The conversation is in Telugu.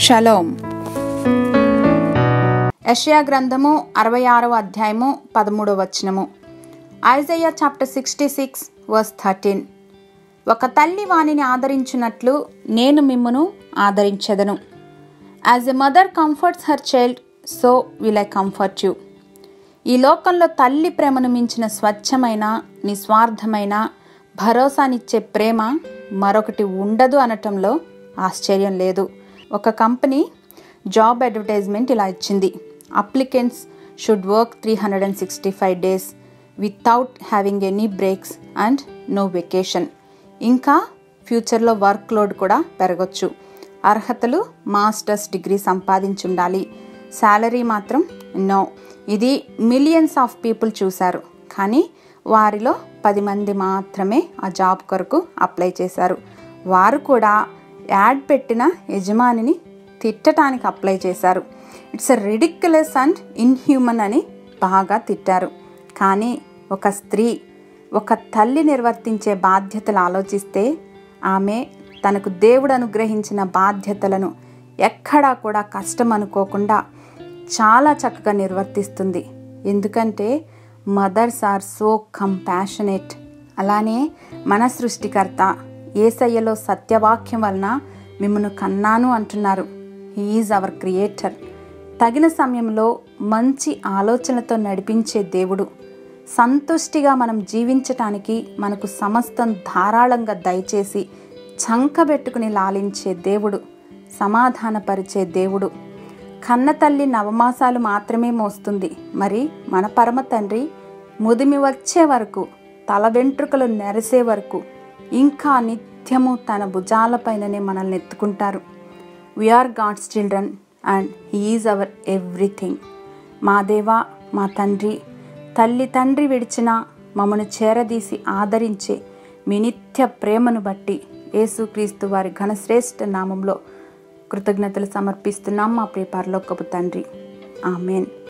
షలోం. యెషయా గ్రంథము 66వ అధ్యాయము 13వ వచనము. Isaiah chapter 66 verse 13. ఒక తల్లి వానిని ఆదరించినట్లు నేను మిమ్మును ఆదరించెదను. As a mother comforts her child, so will I comfort you. ఈ లోకంలో తల్లి ప్రేమను మించిన స్వచ్ఛమైన, నిస్వార్థమైన, భరోసానిచ్చే ప్రేమ మరొకటి ఉండదు అనటంలో ఆశ్చర్యం లేదు. ఒక కంపెనీ జాబ్ అడ్వర్టైజ్మెంట్ ఇలా ఇచ్చింది: applicants should work 365 days without having any breaks and no vacation. ఇంకా ఫ్యూచర్లో వర్క్ లోడ్ కూడా పెరగచ్చు. అర్హతలు మాస్టర్స్ డిగ్రీ సంపాదించుండాలి. శాలరీ మాత్రం నో. ఇది మిలియన్స్ ఆఫ్ పీపుల్ చూశారు, కానీ వారిలో 10 మంది మాత్రమే ఆ జాబ్ కొరకు అప్లై చేశారు. వారు కూడా యాడ్ పెట్టిన యజమానిని తిట్టడానికి అప్లై చేశారు. It's a ridiculous and inhuman అని బాగా తిట్టారు. కానీ ఒక స్త్రీ, ఒక తల్లి నిర్వర్తించే బాధ్యతలు ఆలోచిస్తే ఆమె తనకు దేవుడు అనుగ్రహించిన బాధ్యతలను ఎక్కడా కూడా కష్టం అనుకోకుండా చాలా చక్కగా నిర్వర్తిస్తుంది. ఎందుకంటే మదర్స్ ఆర్ సో కంపాషనేట్. అలానే మన సృష్టికర్త యేసయ్యలో సత్యవాక్యం వలన మిమ్మను కన్నాను అంటున్నారు. He is hour creator. తగిన సమయంలో మంచి ఆలోచనలతో నడిపించే దేవుడు. సంతుష్టిగా మనం జీవించటానికి మనకు సమస్తం ధారాళంగా దయచేసి చంకబెట్టుకుని లాలించే దేవుడు, సమాధానపరిచే దేవుడు. కన్న తల్లి నవమాసాలు మాత్రమే మోస్తుంది. మరి మన పరమ తండ్రి ముదిమి వచ్చే వరకు, తల వెంట్రుకలు నెరిసే వరకు ఇంకా నిత్యము తన భుజాలపైననే మనల్ని ఎత్తుకుంటారు. We are God's children and he is our everything. మా దేవా, మా తండ్రి, తల్లి తండ్రి విడిచిన మమ్మను చేరదీసి ఆదరించే మీ నిత్య ప్రేమను బట్టి యేసుక్రీస్తు వారి ఘనశ్రేష్ఠ నామంలో కృతజ్ఞతలు సమర్పిస్తున్నాం మా ప్రియ పరలోకపు తండ్రి. ఆమేన్.